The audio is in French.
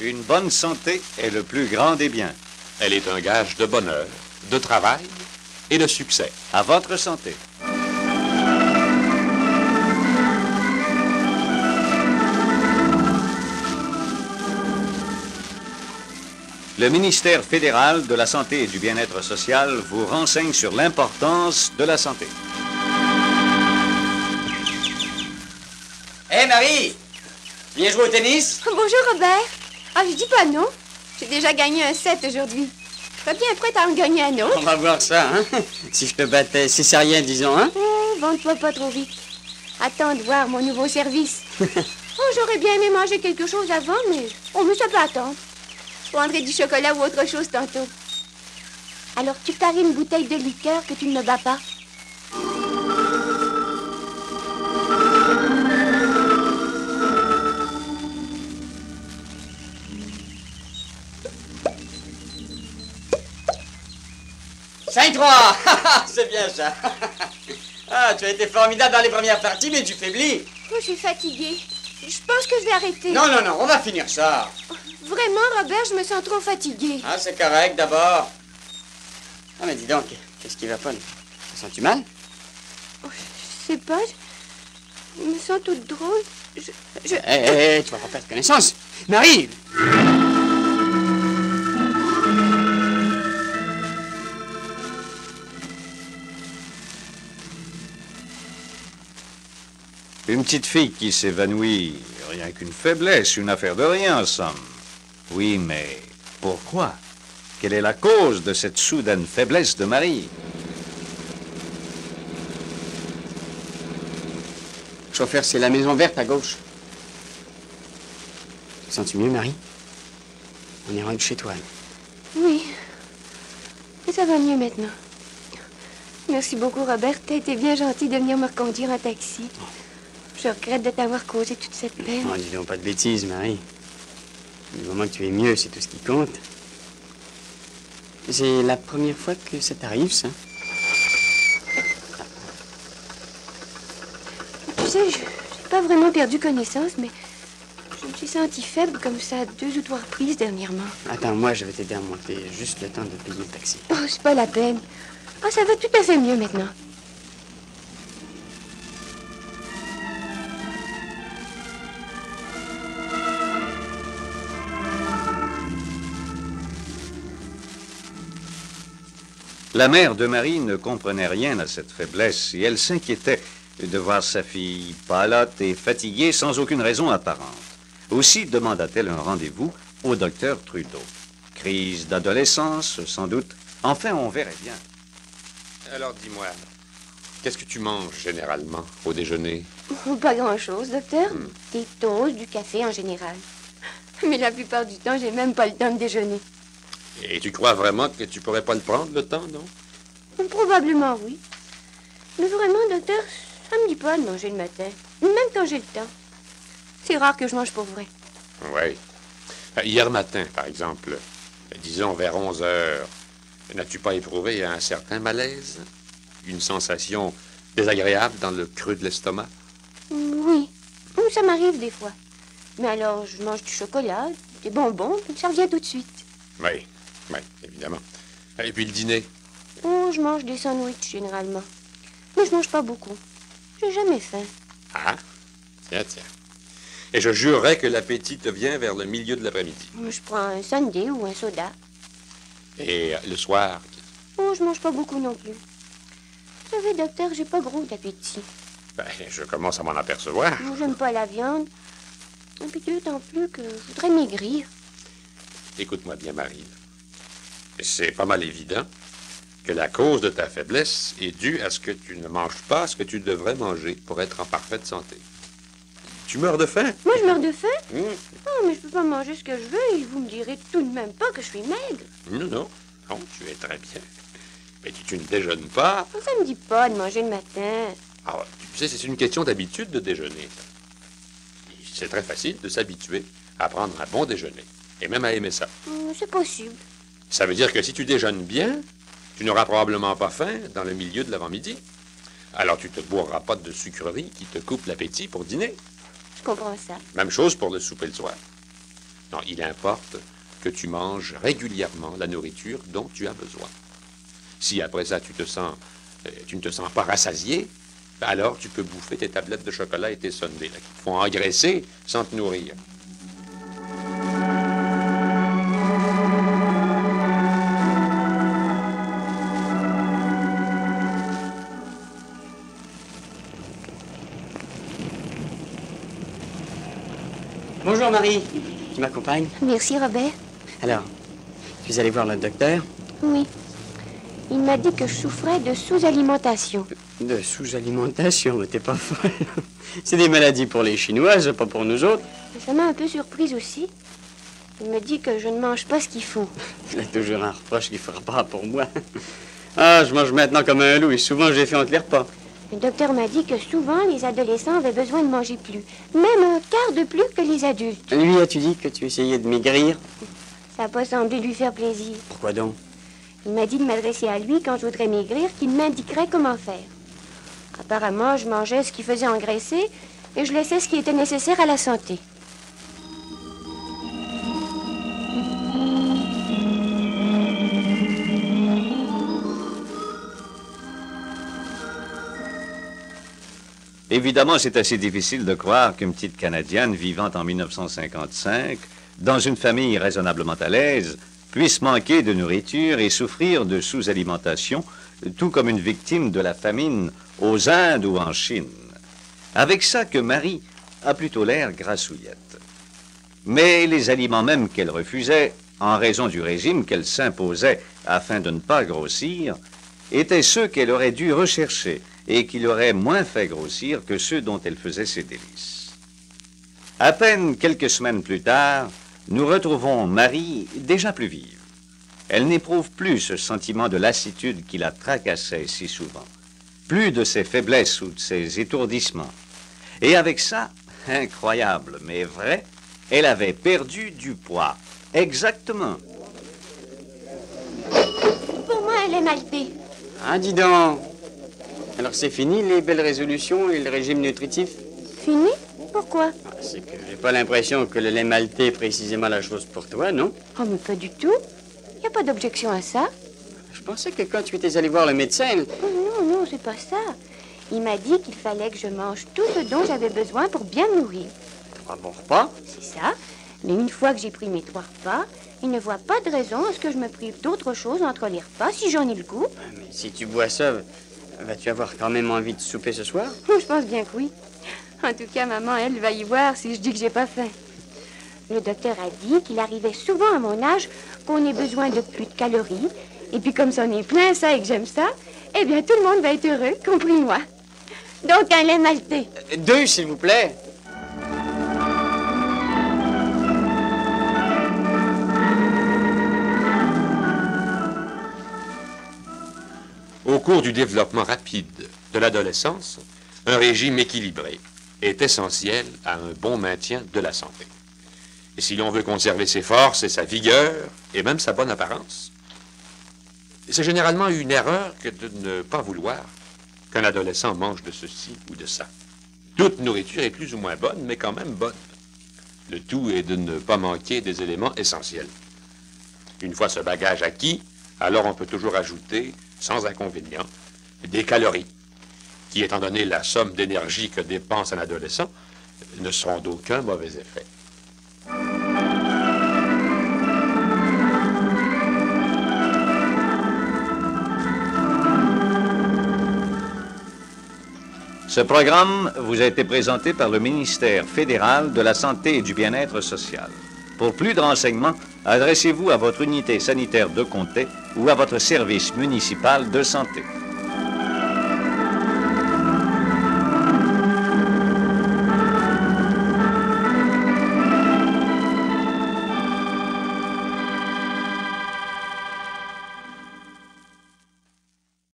Une bonne santé est le plus grand des biens. Elle est un gage de bonheur, de travail et de succès. À votre santé. Le ministère fédéral de la Santé et du Bien-être social vous renseigne sur l'importance de la santé. Hé, Marie! Tu viens jouer au tennis? Bonjour, Robert. Ah, je dis pas non. J'ai déjà gagné un set aujourd'hui. Je serais bien prête à en gagner un autre. On va voir ça, hein? Si je te battais, si c'est rien, disons, hein? Oh, vante-toi pas trop vite. Attends de voir mon nouveau service. Oh, j'aurais bien aimé manger quelque chose avant, mais ça peut attendre. Je prendrai du chocolat ou autre chose tantôt. Alors, tu paries une bouteille de liqueur que tu ne me bats pas? « 5-3! C'est bien ça! Ah, tu as été formidable dans les premières parties, mais tu faiblis! Oh, je suis fatiguée. Je pense que je vais arrêter. Non, non, non, on va finir ça! Vraiment, Robert, je me sens trop fatiguée. Ah, c'est correct, d'abord. Ah, mais dis donc, qu'est-ce qui va pas? Te sens-tu mal? Oh, je sais pas, je me sens toute drôle. Hé, tu vas pas perdre connaissance! Marie! Une petite fille qui s'évanouit, rien qu'une faiblesse, une affaire de rien, en somme. Oui, mais pourquoi? Quelle est la cause de cette soudaine faiblesse de Marie? Chauffeur, c'est la maison verte à gauche. Te sens-tu mieux, Marie? On est rendu chez toi. Oui. Et ça va mieux maintenant. Merci beaucoup, Robert. T'as été bien gentil de venir me reconduire en taxi. Je regrette de t'avoir causé toute cette peine. Oh, dis donc pas de bêtises, Marie. Du moment que tu es mieux, c'est tout ce qui compte. C'est la première fois que ça t'arrive, ça? Tu sais, j'ai pas vraiment perdu connaissance, mais je me suis sentie faible comme ça à 2 ou 3 reprises dernièrement. Attends, moi, je vais t'aider à monter. Juste le temps de payer le taxi. Oh, c'est pas la peine. Oh, ça va tout à fait mieux maintenant. La mère de Marie ne comprenait rien à cette faiblesse et elle s'inquiétait de voir sa fille pâlotte et fatiguée sans aucune raison apparente. Aussi demanda-t-elle un rendez-vous au docteur Trudeau. Crise d'adolescence, sans doute. Enfin, on verrait bien. Alors, dis-moi, qu'est-ce que tu manges généralement au déjeuner? Oh, pas grand-chose, docteur. Des toasts, du café en général. Mais la plupart du temps, j'ai même pas le temps de déjeuner. Et tu crois vraiment que tu pourrais pas le prendre, le temps, non? Probablement, oui. Mais vraiment, docteur, ça me dit pas de manger le matin. Même quand j'ai le temps. C'est rare que je mange pour vrai. Oui. Hier matin, par exemple, disons vers 11 heures, n'as-tu pas éprouvé un certain malaise? Une sensation désagréable dans le creux de l'estomac? Oui. Ça m'arrive des fois. Mais alors, je mange du chocolat, des bonbons, puis ça revient tout de suite. Oui, oui, évidemment. Et puis le dîner? Oh, je mange des sandwichs, généralement. Mais je mange pas beaucoup. J'ai jamais faim. Ah, tiens, tiens. Et je jurerais que l'appétit te vient vers le milieu de l'après-midi. Je prends un sundae ou un soda. Et le soir? Oh, je mange pas beaucoup non plus. Vous savez, docteur, j'ai pas gros d'appétit. Ben, je commence à m'en apercevoir. Moi, j'aime pas la viande. Et puis d'autant plus que je voudrais maigrir. Écoute-moi bien, Marie. C'est pas mal évident que la cause de ta faiblesse est due à ce que tu ne manges pas ce que tu devrais manger pour être en parfaite santé. Tu meurs de faim? Moi, je meurs de faim? Oh, mais je peux pas manger ce que je veux et vous me direz tout de même pas que je suis maigre. Non, non. Non, tu es très bien. Mais tu ne déjeunes pas. Ça me dit pas de manger le matin. Ah, tu sais, c'est une question d'habitude de déjeuner. C'est très facile de s'habituer à prendre un bon déjeuner. Et même à aimer ça. C'est possible. Ça veut dire que si tu déjeunes bien, tu n'auras probablement pas faim dans le milieu de l'avant-midi. Alors tu te bourreras pas de sucreries qui te coupent l'appétit pour dîner. Je comprends ça. Même chose pour le souper le soir. Non, il importe que tu manges régulièrement la nourriture dont tu as besoin. Si après ça, tu ne te sens pas rassasié, alors tu peux bouffer tes tablettes de chocolat et tes sundaes, là, qui te font engraisser sans te nourrir. Bonjour Marie, tu m'accompagnes? Merci, Robert. Alors, tu es allé voir le docteur? Oui. Il m'a dit que je souffrais de sous-alimentation. De sous-alimentation, mais t'es pas folle. C'est des maladies pour les Chinoises, pas pour nous autres. Ça m'a un peu surprise aussi. Il me dit que je ne mange pas ce qu'il faut. Il a toujours un reproche qu'il fera pas pour moi. Ah, je mange maintenant comme un loup et souvent j'ai fait entre les repas. Le docteur m'a dit que souvent les adolescents avaient besoin de manger plus. Même un quart de plus que les adultes. Lui, as-tu dit que tu essayais de maigrir? Ça n'a pas semblé lui faire plaisir. Pourquoi donc? Il m'a dit de m'adresser à lui quand je voudrais maigrir, qu'il m'indiquerait comment faire. Apparemment, je mangeais ce qui faisait engraisser et je laissais ce qui était nécessaire à la santé. Évidemment, c'est assez difficile de croire qu'une petite Canadienne vivant en 1955, dans une famille raisonnablement à l'aise, puisse manquer de nourriture et souffrir de sous-alimentation, tout comme une victime de la famine aux Indes ou en Chine. Avec ça que Marie a plutôt l'air grassouillette. Mais les aliments même qu'elle refusait, en raison du régime qu'elle s'imposait afin de ne pas grossir, étaient ceux qu'elle aurait dû rechercher et qui l'auraient moins fait grossir que ceux dont elle faisait ses délices. À peine quelques semaines plus tard, nous retrouvons Marie déjà plus vive. Elle n'éprouve plus ce sentiment de lassitude qui la tracassait si souvent, plus de ses faiblesses ou de ses étourdissements. Et avec ça, incroyable mais vrai, elle avait perdu du poids. Exactement. Pour moi, elle est maltée. Ah, dis donc. Alors c'est fini les belles résolutions et le régime nutritif? Fini? Pourquoi? Ah, c'est que j'ai pas l'impression que le lait maltais est précisément la chose pour toi, non? Oh, mais pas du tout. Il n'y a pas d'objection à ça. Je pensais que quand tu étais allé voir le médecin... Oh, non, non, c'est pas ça. Il m'a dit qu'il fallait que je mange tout ce dont j'avais besoin pour bien me nourrir. 3 bons repas? C'est ça. Mais une fois que j'ai pris mes 3 repas, il ne voit pas de raison à ce que je me prive d'autre chose entre les repas si j'en ai le goût. Mais si tu bois ça, vas-tu avoir quand même envie de souper ce soir? Oh, je pense bien que oui. En tout cas, maman, elle va y voir si je dis que j'ai pas faim. Le docteur a dit qu'il arrivait souvent à mon âge qu'on ait besoin de plus de calories. Et puis comme ça, on est plein ça et que j'aime ça, eh bien, tout le monde va être heureux, compris moi. Donc, un lait maltais. 2, s'il vous plaît. Au cours du développement rapide de l'adolescence, un régime équilibré est essentiel à un bon maintien de la santé. Et si l'on veut conserver ses forces et sa vigueur, et même sa bonne apparence, c'est généralement une erreur que de ne pas vouloir qu'un adolescent mange de ceci ou de ça. Toute nourriture est plus ou moins bonne, mais quand même bonne. Le tout est de ne pas manquer des éléments essentiels. Une fois ce bagage acquis, alors on peut toujours ajouter, sans inconvénient, des calories, qui, étant donné la somme d'énergie que dépense un adolescent, ne seront d'aucun mauvais effet. Ce programme vous a été présenté par le ministère fédéral de la Santé et du Bien-être social. Pour plus de renseignements, adressez-vous à votre unité sanitaire de comté ou à votre service municipal de santé.